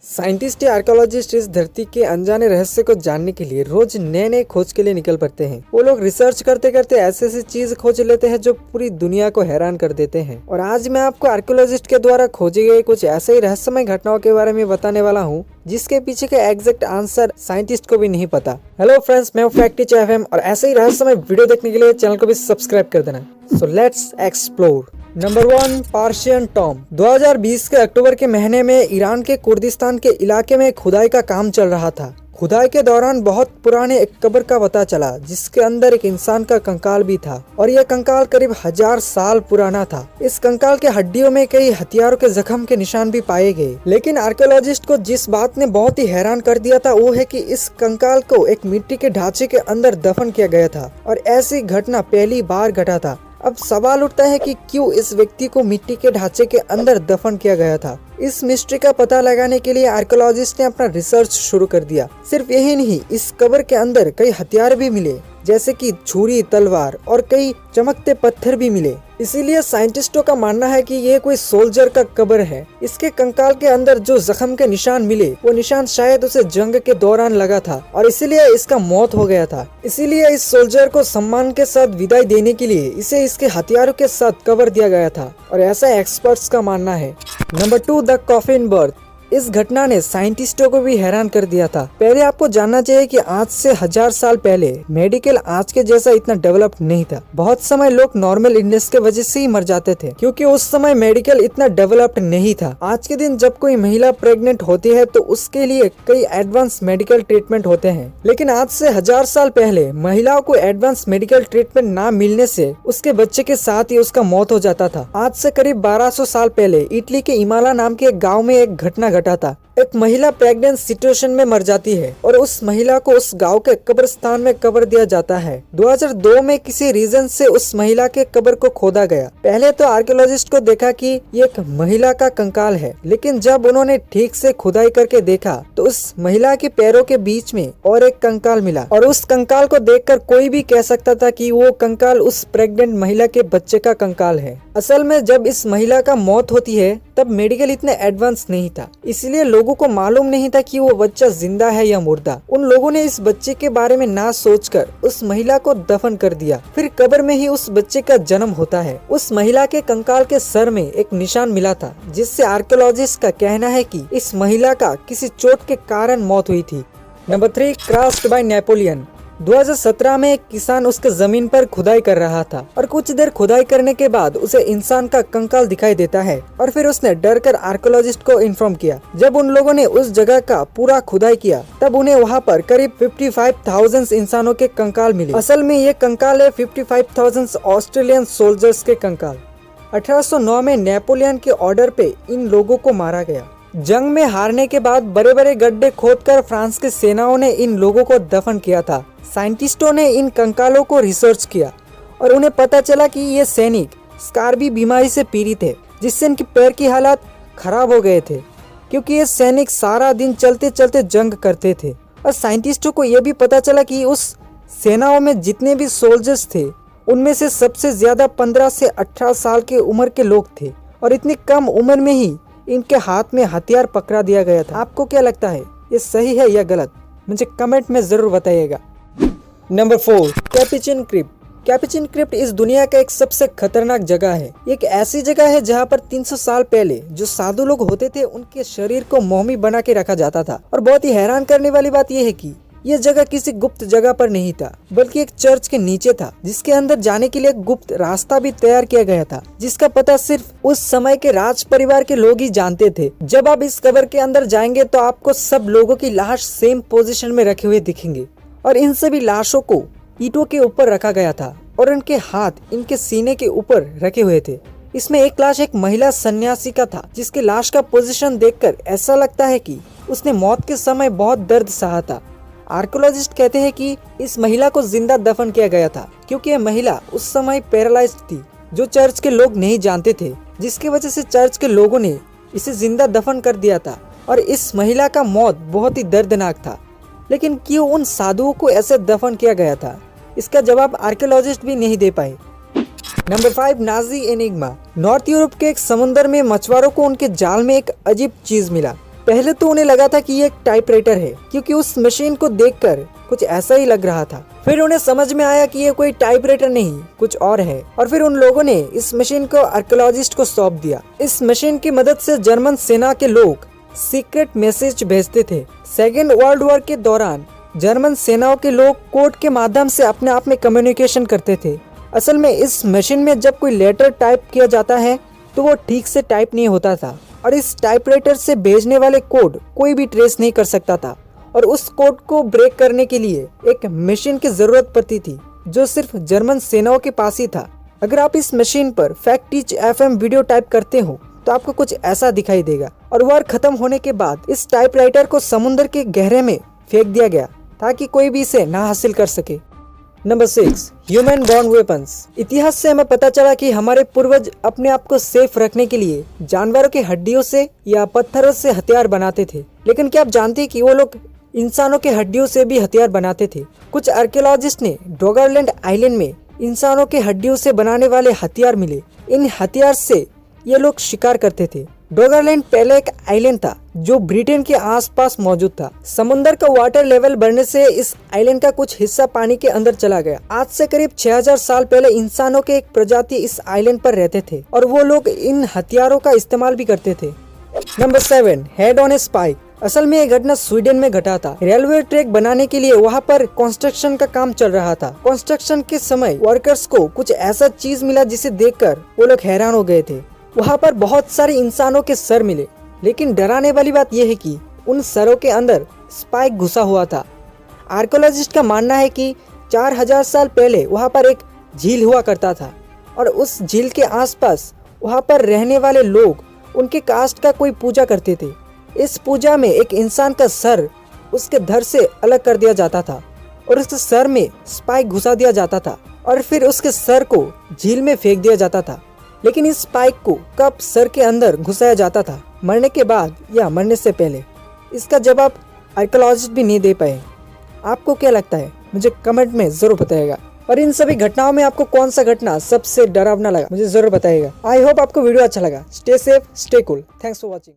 Scientist या archaeologist इस धरती के अनजाने रहस्य को जानने के लिए रोज नए नए खोज के लिए निकल पड़ते हैं। वो लोग रिसर्च करते करते ऐसी ऐसी चीज खोज लेते हैं जो पूरी दुनिया को हैरान कर देते हैं। और आज मैं आपको आर्कियोलॉजिस्ट के द्वारा खोजी गई कुछ ऐसे ही रहस्यमय घटनाओं के बारे में बताने वाला हूँ जिसके पीछे का एग्जैक्ट आंसर साइंटिस्ट को भी नहीं पता। हेलो फ्रेंड्स, मैं हूँ फैक्ट एफएम और ऐसे ही रहस्यमय वीडियो देखने के लिए चैनल को भी सब्सक्राइब कर देना। So let's explore. Number 1, Persian Tom. 2020 के अक्टूबर के महीने में ईरान के कुर्दिस्तान के इलाके में खुदाई का काम चल रहा था। खुदाई के दौरान बहुत पुराने एक कब्र का पता चला जिसके अंदर एक इंसान का कंकाल भी था और यह कंकाल करीब 1000 साल पुराना था। इस कंकाल के हड्डियों में कई हथियारों के जख्म के निशान भी पाए गए। लेकिन आर्कियोलॉजिस्ट को जिस बात ने बहुत ही हैरान कर दिया था वो है कि इस कंकाल को एक मिट्टी के ढांचे के अंदर दफन किया गया था और ऐसी घटना पहली बार घटा था। अब सवाल उठता है कि क्यों इस व्यक्ति को मिट्टी के ढांचे के अंदर दफन किया गया था। इस मिस्ट्री का पता लगाने के लिए आर्कियोलॉजिस्ट ने अपना रिसर्च शुरू कर दिया। सिर्फ यही नहीं, इस कब्र के अंदर कई हथियार भी मिले जैसे कि छुरी, तलवार और कई चमकते पत्थर भी मिले। इसीलिए साइंटिस्टों का मानना है कि ये कोई सोल्जर का कब्र है। इसके कंकाल के अंदर जो जख्म के निशान मिले वो निशान शायद उसे जंग के दौरान लगा था और इसीलिए इसका मौत हो गया था। इसीलिए इस सोल्जर को सम्मान के साथ विदाई देने के लिए इसे इसके हथियारों के साथ कब्र दिया गया था और ऐसा एक्सपर्ट्स का मानना है। Number 2, the coffin birth. इस घटना ने साइंटिस्टों को भी हैरान कर दिया था। पहले आपको जानना चाहिए कि आज से 1000 साल पहले मेडिकल आज के जैसा इतना डेवलप नहीं था। बहुत समय लोग नॉर्मल इलनेस के वजह से ही मर जाते थे क्योंकि उस समय मेडिकल इतना डेवलप्ड नहीं था। आज के दिन जब कोई महिला प्रेग्नेंट होती है तो उसके लिए कई एडवांस मेडिकल ट्रीटमेंट होते हैं। लेकिन आज से 1000 साल पहले महिलाओं को एडवांस मेडिकल ट्रीटमेंट ना मिलने से उसके बच्चे के साथ ही उसका मौत हो जाता था। आज से करीब 1200 साल पहले इटली के इमाला नाम के एक गाँव में एक घटना घटा था। एक महिला प्रेग्नेंट सिचुएशन में मर जाती है और उस महिला को उस गांव के कब्रिस्तान में कब्र दिया जाता है। 2002 में किसी रीजन से उस महिला के कब्र को खोदा गया। पहले तो आर्कियोलॉजिस्ट को देखा कि ये एक महिला का कंकाल है, लेकिन जब उन्होंने ठीक से खुदाई करके देखा तो उस महिला के पैरों के बीच में और एक कंकाल मिला और उस कंकाल को देखकर कोई भी कह सकता था कि वो कंकाल उस प्रेग्नेंट महिला के बच्चे का कंकाल है। असल में जब इस महिला का मौत होती है तब मेडिकल इतने एडवांस नहीं था, इसलिए लोगों को मालूम नहीं था कि वो बच्चा जिंदा है या मुर्दा। उन लोगों ने इस बच्चे के बारे में ना सोचकर उस महिला को दफन कर दिया। फिर कब्र में ही उस बच्चे का जन्म होता है। उस महिला के कंकाल के सर में एक निशान मिला था जिससे आर्कियोलॉजिस्ट का कहना है कि इस महिला का किसी चोट के कारण मौत हुई थी। Number 3, crushed bye Napoleon. 2017 में एक किसान उसके जमीन पर खुदाई कर रहा था और कुछ देर खुदाई करने के बाद उसे इंसान का कंकाल दिखाई देता है और फिर उसने डर कर आर्कियोलॉजिस्ट को इन्फॉर्म किया। जब उन लोगों ने उस जगह का पूरा खुदाई किया तब उन्हें वहां पर करीब 55,000 इंसानों के कंकाल मिले। असल में ये कंकाल है 55,000 ऑस्ट्रेलियन सोल्जर्स के कंकाल। 1809 में नेपोलियन के ऑर्डर पे इन लोगों को मारा गया। जंग में हारने के बाद बड़े बड़े गड्ढे खोदकर फ्रांस की सेनाओं ने इन लोगों को दफन किया था। साइंटिस्टों ने इन कंकालों को रिसर्च किया और उन्हें पता चला कि ये सैनिक स्कारबी बीमारी से पीड़ित थे जिससे इनके पैर की हालत खराब हो गए थे क्योंकि ये सैनिक सारा दिन चलते चलते जंग करते थे। और साइंटिस्टों को यह भी पता चला कि उस सेनाओं में जितने भी सोल्जर्स थे उनमें से सबसे ज्यादा 15 से 18 साल की उम्र के लोग थे और इतनी कम उम्र में ही इनके हाथ में हथियार पकड़ा दिया गया था। आपको क्या लगता है, ये सही है या गलत? मुझे कमेंट में जरूर बताइएगा। Number 4, Capuchin crypt. Capuchin crypt इस दुनिया का एक सबसे खतरनाक जगह है। एक ऐसी जगह है जहाँ पर 300 साल पहले जो साधु लोग होते थे उनके शरीर को मोमी बना के रखा जाता था। और बहुत ही हैरान करने वाली बात यह है कि यह जगह किसी गुप्त जगह पर नहीं था बल्कि एक चर्च के नीचे था जिसके अंदर जाने के लिए एक गुप्त रास्ता भी तैयार किया गया था जिसका पता सिर्फ उस समय के राज परिवार के लोग ही जानते थे। जब आप इस कब्र के अंदर जाएंगे तो आपको सब लोगों की लाश सेम पोजीशन में रखे हुए दिखेंगे और इन सभी लाशों को ईंटों के ऊपर रखा गया था और उनके हाथ इनके सीने के ऊपर रखे हुए थे। इसमें एक लाश एक महिला सन्यासी का था जिसके लाश का पोजीशन देखकर ऐसा लगता है कि उसने मौत के समय बहुत दर्द सहा था। आर्कियोलॉजिस्ट कहते हैं कि इस महिला को जिंदा दफन किया गया था क्योंकि यह महिला उस समय पैरालाइज्ड थी जो चर्च के लोग नहीं जानते थे, जिसकी वजह से चर्च के लोगों ने इसे जिंदा दफन कर दिया था और इस महिला का मौत बहुत ही दर्दनाक था। लेकिन क्यों उन साधुओं को ऐसे दफन किया गया था, इसका जवाब आर्कियोलॉजिस्ट भी नहीं दे पाए। Number 5, Nazi enigma. North Europe के एक समुद्र में मछुआरों को उनके जाल में एक अजीब चीज मिला। पहले तो उन्हें लगा था कि ये एक टाइपराइटर है, क्योंकि उस मशीन को देखकर कुछ ऐसा ही लग रहा था। फिर उन्हें समझ में आया कि ये कोई टाइपराइटर नहीं, कुछ और है, और फिर उन लोगों ने इस मशीन को आर्कियोलॉजिस्ट को सौंप दिया। इस मशीन की मदद से जर्मन सेना के लोग सीक्रेट मैसेज भेजते थे। सेकेंड वर्ल्ड वॉर के दौरान जर्मन सेनाओं के लोग कोड के माध्यम से अपने आप में कम्युनिकेशन करते थे। असल में इस मशीन में जब कोई लेटर टाइप किया जाता है तो वो ठीक से टाइप नहीं होता था, और इस टाइपराइटर से भेजने वाले कोड कोई भी ट्रेस नहीं कर सकता था, और उस कोड को ब्रेक करने के लिए एक मशीन की जरूरत पड़ती थी जो सिर्फ जर्मन सेनाओं के पास ही था। अगर आप इस मशीन पर fact teach FM video type करते हो तो आपको कुछ ऐसा दिखाई देगा। और वॉर खत्म होने के बाद इस टाइपराइटर को समुद्र के गहरे में फेंक दिया गया ताकि कोई भी इसे ना हासिल कर सके। Number 6, human born weapons. इतिहास से हमें पता चला कि हमारे पूर्वज अपने आप को सेफ रखने के लिए जानवरों की हड्डियों से या पत्थरों से हथियार बनाते थे। लेकिन क्या आप जानते हैं कि वो लोग इंसानों के हड्डियों से भी हथियार बनाते थे? कुछ आर्कियोलॉजिस्ट ने डोगरलैंड आइलैंड में इंसानों के हड्डियों से बनाने वाले हथियार मिले। इन हथियार से ये लोग शिकार करते थे। डोगरलैंड पहले एक आइलैंड था जो ब्रिटेन के आसपास मौजूद था। समुद्र का वाटर लेवल बढ़ने से इस आइलैंड का कुछ हिस्सा पानी के अंदर चला गया। आज से करीब 6000 साल पहले इंसानों के एक प्रजाति इस आइलैंड पर रहते थे, और वो लोग इन हथियारों का इस्तेमाल भी करते थे। Number 7, head on A spike. असल में ये घटना स्वीडन में घटा था। रेलवे ट्रैक बनाने के लिए वहाँ पर कंस्ट्रक्शन का काम चल रहा था। कंस्ट्रक्शन के समय वर्कर्स को कुछ ऐसा चीज मिला जिसे देखकर वो लोग हैरान हो गए थे। वहाँ पर बहुत सारे इंसानों के सर मिले, लेकिन डराने वाली बात यह है कि उन सरों के अंदर स्पाइक घुसा हुआ था। आर्कियोलॉजिस्ट का मानना है कि 4000 साल पहले वहाँ पर एक झील हुआ करता था, और उस झील के आसपास वहाँ पर रहने वाले लोग उनके कास्ट का कोई पूजा करते थे। इस पूजा में एक इंसान का सर उसके धड़ से अलग कर दिया जाता था, और उसके सर में स्पाइक घुसा दिया जाता था, और फिर उसके सर को झील में फेंक दिया जाता था। लेकिन इस स्पाइक को कब सर के अंदर घुसाया जाता था, मरने के बाद या मरने से पहले? इसका जवाब आर्कियोलॉजिस्ट भी नहीं दे पाए। आपको क्या लगता है? मुझे कमेंट में जरूर बताइएगा। और इन सभी घटनाओं में आपको कौन सा घटना सबसे डरावना लगा, मुझे जरूर बताइएगा। आई होप आपको वीडियो अच्छा लगा। Stay safe, stay cool. Thanks for watching.